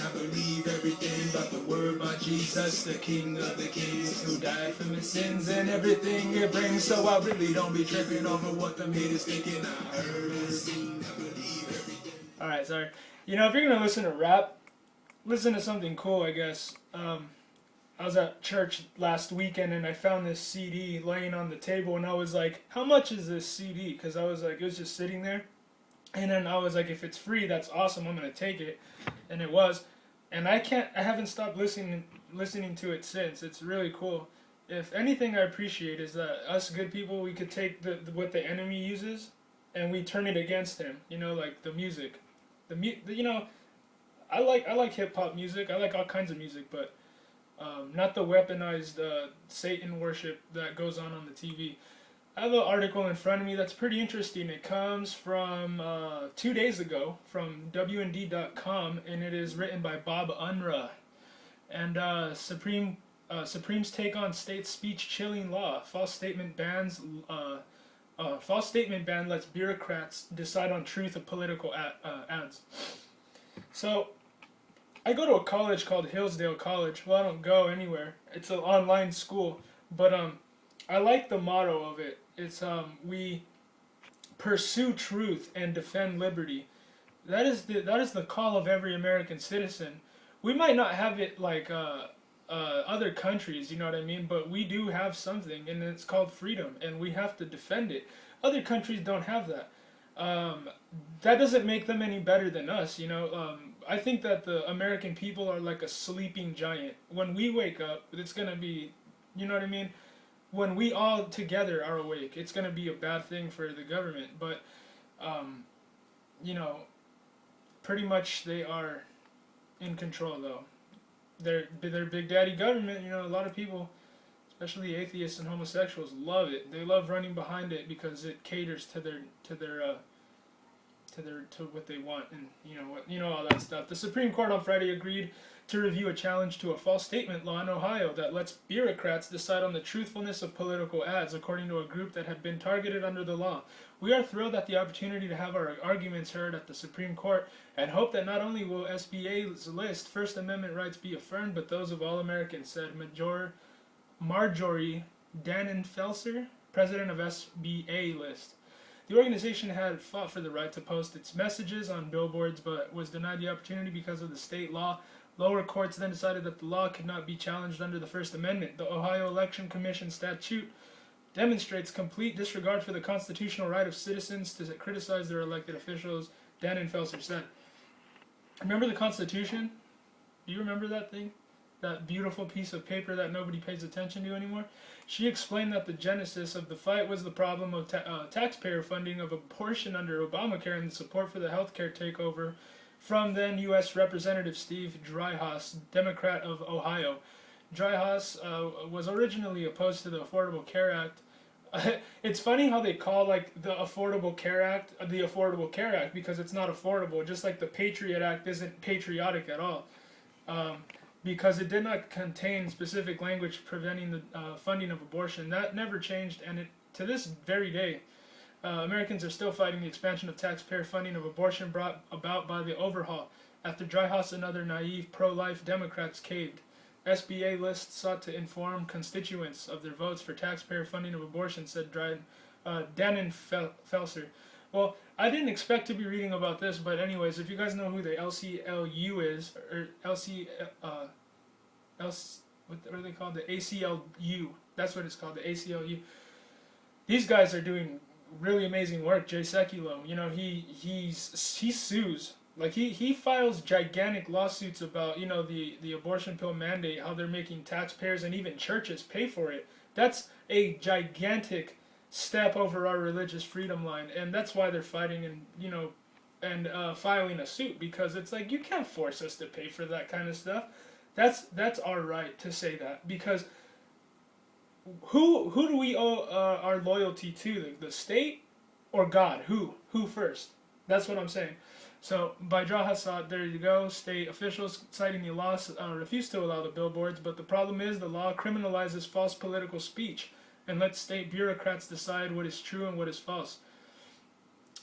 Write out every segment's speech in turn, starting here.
I believe everything but the word by Jesus, the King of the Kings, who died for my sins and everything it brings. So I really don't be tripping over what the haters thinking. I heard and seen, I believe everything. Alright, sorry. You know, if you're gonna listen to rap, listen to something cool, I guess. I was at church last weekend and I found this CD laying on the table and I was like, how much is this CD? Because I was like, it was just sitting there. And then I was like, if it's free, that's awesome. I'm gonna take it, and it was. And I haven't stopped listening to it since. It's really cool. If anything, I appreciate is that us good people, we could take what the enemy uses, and we turn it against him. You know, like the music, you know, I like hip hop music. I like all kinds of music, but not the weaponized Satan worship that goes on the TV. I have an article in front of me that's pretty interesting. It comes from 2 days ago from WND.com, and it is written by Bob Unruh. And Supreme's take on state speech chilling law. False statement ban lets bureaucrats decide on truth of political ads. So I go to a college called Hillsdale College. Well, I don't go anywhere. It's an online school, but I like the motto of it. It's we pursue truth and defend liberty. That is the call of every American citizen. We might not have it like other countries, you know what I mean? But we do have something, and it's called freedom, and we have to defend it. Other countries don't have that. That doesn't make them any better than us, you know. I think that the American people are like a sleeping giant. When we wake up, it's gonna be, you know what I mean? When we all together are awake, it's going to be a bad thing for the government. But, you know, pretty much they are in control, though. They're big daddy government. You know, a lot of people, especially atheists and homosexuals, love it. They love running behind it because it caters to what they want, and you know all that stuff. The Supreme Court on Friday agreed to review a challenge to a false statement law in Ohio that lets bureaucrats decide on the truthfulness of political ads, according to a group that had been targeted under the law. We are thrilled at the opportunity to have our arguments heard at the Supreme Court and hope that not only will SBA's list First Amendment rights be affirmed, but those of all Americans, said Marjorie Dannenfelser, president of SBA List. The organization had fought for the right to post its messages on billboards, but was denied the opportunity because of the state law. Lower courts then decided that the law could not be challenged under the First Amendment. The Ohio Election Commission statute demonstrates complete disregard for the constitutional right of citizens to criticize their elected officials, Dannenfelser said. Remember the Constitution? Do you remember that thing? That beautiful piece of paper that nobody pays attention to anymore? She explained that the genesis of the fight was the problem of taxpayer funding of abortion under Obamacare and the support for the healthcare takeover from then U.S. Representative Steve Driehaus, Democrat of Ohio. Driehaus was originally opposed to the Affordable Care Act. It's funny how they call like the Affordable Care Act the Affordable Care Act because it's not affordable, just like the Patriot Act isn't patriotic at all. Because it did not contain specific language preventing the funding of abortion. That never changed, and to this very day, Americans are still fighting the expansion of taxpayer funding of abortion brought about by the overhaul after Driehaus and other naive pro-life Democrats caved. SBA List sought to inform constituents of their votes for taxpayer funding of abortion, said Dannenfelser. Well, I didn't expect to be reading about this, but anyways, if you guys know who the LCLU is, or what are they called? The ACLU. That's what it's called, the ACLU. These guys are doing really amazing work. Jay Sekulow, you know, he sues. Like he files gigantic lawsuits about, you know, the abortion pill mandate, how they're making taxpayers and even churches pay for it. That's a gigantic step over our religious freedom line, and that's why they're fighting and, you know, and filing a suit, because it's like, you can't force us to pay for that kind of stuff. That's our right to say that, because who do we owe our loyalty to? The state or God? Who first? That's what I'm saying. So by Driehaus, there you go. State officials citing the law refused to allow the billboards, but the problem is the law criminalizes false political speech and lets state bureaucrats decide what is true and what is false.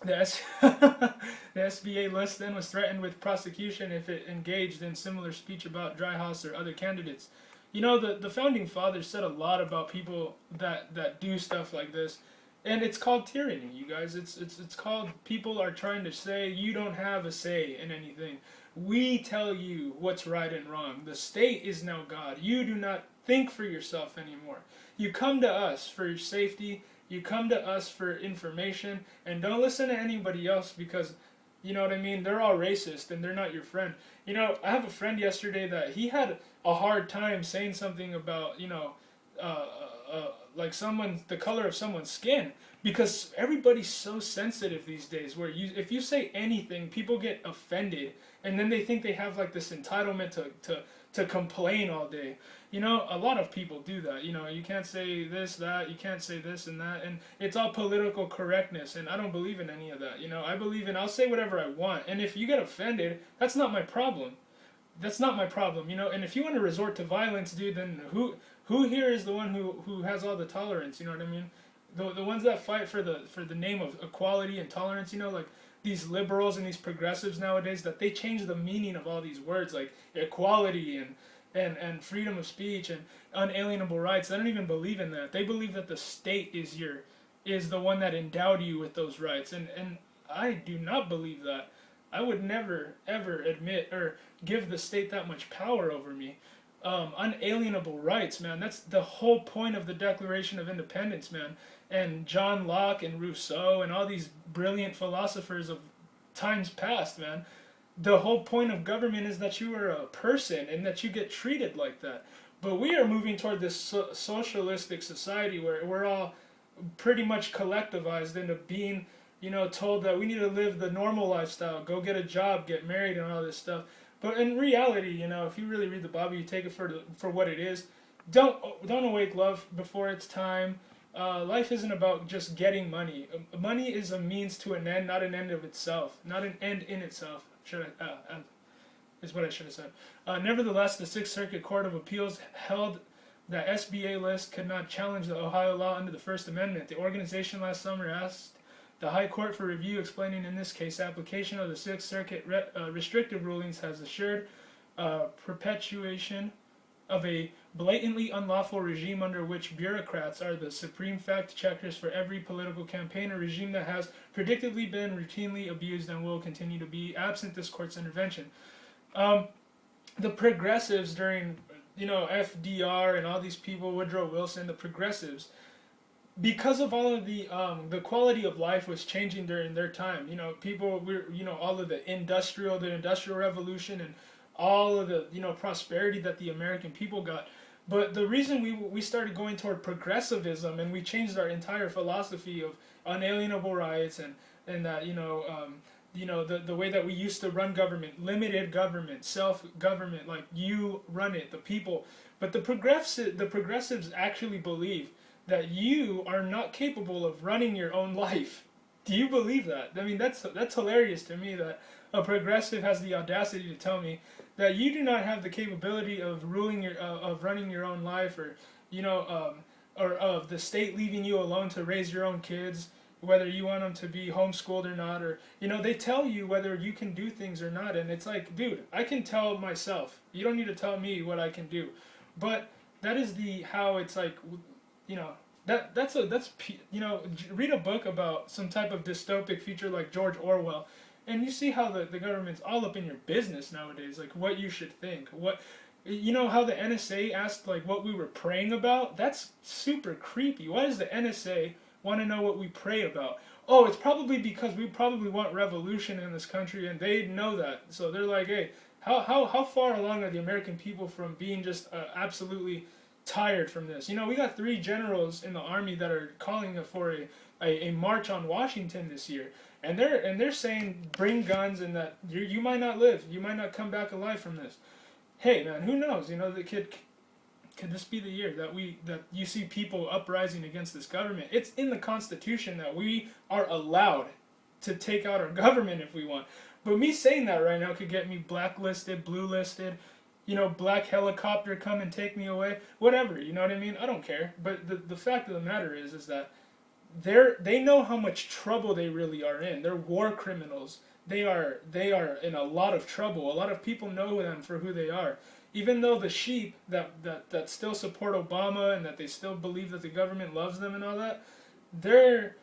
The, the SBA list then was threatened with prosecution if it engaged in similar speech about Dryhouse or other candidates. You know, the founding fathers said a lot about people that do stuff like this, and it's called tyranny, you guys. It's called people are trying to say you don't have a say in anything. We tell you what's right and wrong. The state is now God. You do not think for yourself anymore. You come to us for your safety. You come to us for information, and don't listen to anybody else because, you know what I mean, they're all racist and they're not your friend. You know, I have a friend yesterday that he had a hard time saying something about, uh, like the color of someone's skin, because everybody's so sensitive these days where if you say anything, people get offended, and then they think they have like this entitlement to complain all day. You know, a lot of people do that. You know, you can't say this, that, you can't say this and that, and it's all political correctness, and I don't believe in any of that. You know, I believe in I'll say whatever I want, and if you get offended, that's not my problem. That's not my problem, you know. And if you want to resort to violence, dude, then who here is the one who has all the tolerance? You know what I mean? The ones that fight for the name of equality and tolerance, you know, like these liberals and these progressives nowadays, that they change the meaning of all these words like equality and freedom of speech and unalienable rights. They don't even believe in that. They believe that the state is the one that endowed you with those rights, and I do not believe that. I would never ever admit or give the state that much power over me. Unalienable rights, man. That's the whole point of the Declaration of Independence, man. And John Locke and Rousseau and all these brilliant philosophers of times past, man. The whole point of government is that you are a person and that you get treated like that. But we are moving toward this socialistic society where we're all pretty much collectivized into being, you know, told that we need to live the normal lifestyle, go get a job, get married, and all this stuff. But in reality, you know, if you really read the Bible, you take it for what it is. Don't awake love before it's time. Life isn't about just getting money. Money is a means to an end, not an end of itself, not an end in itself. Is what I should have said. Nevertheless, the Sixth Circuit Court of Appeals held that SBA list could not challenge the Ohio law under the First Amendment. The organization last summer asked the High Court for review, explaining in this case application of the Sixth Circuit restrictive rulings has assured perpetuation of a blatantly unlawful regime under which bureaucrats are the supreme fact checkers for every political campaign, a regime that has predictably been routinely abused and will continue to be absent this court's intervention. The progressives during, you know, FDR and all these people, Woodrow Wilson, the progressives, because of all of the quality of life was changing during their time. You know, people were, you know, all of the industrial revolution and all of the, you know, prosperity that the American people got. But the reason we started going toward progressivism and we changed our entire philosophy of unalienable rights and that, the way that we used to run government, limited government, self-government, like you run it, the people. But the progressives actually believe that you are not capable of running your own life. Do you believe that? I mean, that's hilarious to me that a progressive has the audacity to tell me that you do not have the capability of running your own life, or or of the state leaving you alone to raise your own kids, whether you want them to be homeschooled or not, or they tell you whether you can do things or not, and it's like, dude, I can tell myself. You don't need to tell me what I can do, but that is how it's like, read a book about some type of dystopic future like George Orwell, and you see how the government's all up in your business nowadays, like what you should think, how the NSA asked like what we were praying about. That's super creepy. Why does the NSA want to know what we pray about? Oh, it's probably because we probably want revolution in this country, and they know that. So they're like, hey, how far along are the American people from being just absolutely tired from this? We got 3 generals in the army that are calling for a march on Washington this year, and they're saying bring guns, and that you might not live, you might not come back alive from this. Hey man, who knows? Could this be the year that you see people uprising against this government? It's in the Constitution that we are allowed to take out our government if we want. But me saying that right now could get me blacklisted, blue listed, black helicopter come and take me away, whatever, you know what I mean? I don't care. But the fact of the matter is that they know how much trouble they really are in. They're war criminals. They are in a lot of trouble. A lot of people know them for who they are. Even though the sheep that still support Obama and that they still believe that the government loves them and all that, they're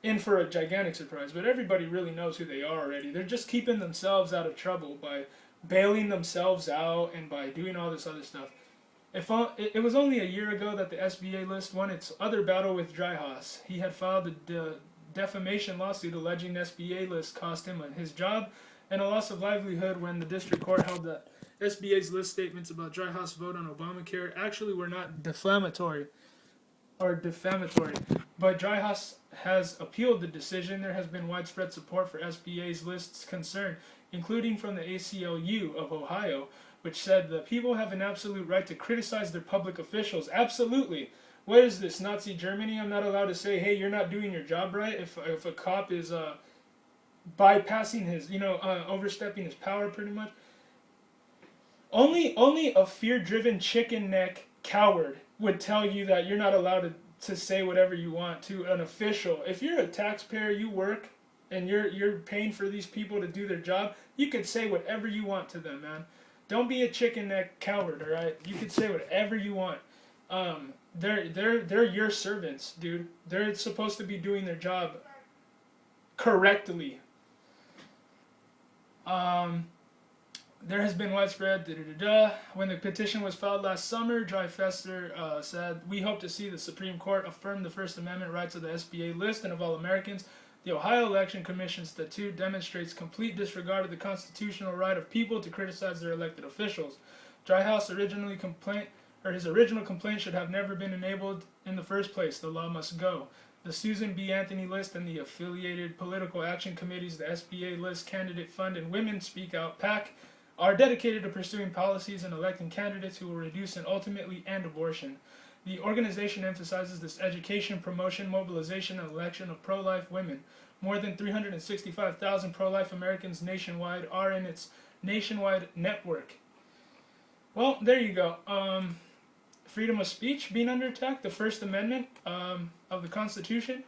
in for a gigantic surprise. But everybody really knows who they are already. They're just keeping themselves out of trouble by bailing themselves out and by doing all this other stuff. It was only a year ago that the SBA list won its other battle with Dryhouse. He had filed a defamation lawsuit alleging the SBA list cost him his job and a loss of livelihood when the district court held that SBA's list statements about Dryhouse vote on Obamacare actually were not defamatory. But Dryhouse has appealed the decision. There has been widespread support for SBA's list's concern, including from the ACLU of Ohio, which said the people have an absolute right to criticize their public officials. Absolutely. What is this, Nazi Germany? I'm not allowed to say, hey, you're not doing your job right if a cop is bypassing his, overstepping his power pretty much. Only a fear-driven chicken neck coward would tell you that you're not allowed to say whatever you want to an official. If you're a taxpayer, you work, and you're paying for these people to do their job, you could say whatever you want to them, man. Don't be a chicken neck coward, all right? You could say whatever you want. They're your servants, dude. They're supposed to be doing their job correctly. There has been widespread When the petition was filed last summer, Dryfester said, "We hope to see the Supreme Court affirm the First Amendment rights of the SBA list and of all Americans. The Ohio Election Commission Statute demonstrates complete disregard of the constitutional right of people to criticize their elected officials. Dryhouse his original complaint should have never been enabled in the first place. The law must go. The Susan B. Anthony list and the affiliated political action committees, the SBA list, Candidate Fund, and Women Speak Out PAC, are dedicated to pursuing policies and electing candidates who will reduce and ultimately end abortion. The organization emphasizes this education, promotion, mobilization, and election of pro-life women. More than 365,000 pro-life Americans nationwide are in its nationwide network." Well, there you go. Freedom of speech being under attack, the First Amendment of the Constitution.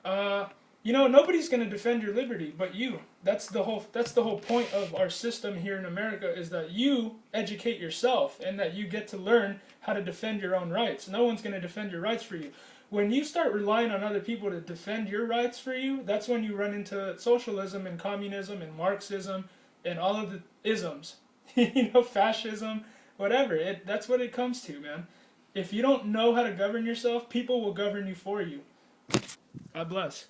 Nobody's going to defend your liberty but you. That's the whole point of our system here in America, is that you educate yourself and that you get to learn how to defend your own rights. No one's going to defend your rights for you. When you start relying on other people to defend your rights for you, that's when you run into socialism and communism and Marxism and all of the isms. Fascism, whatever. That's what it comes to, man. If you don't know how to govern yourself, people will govern you for you. God bless.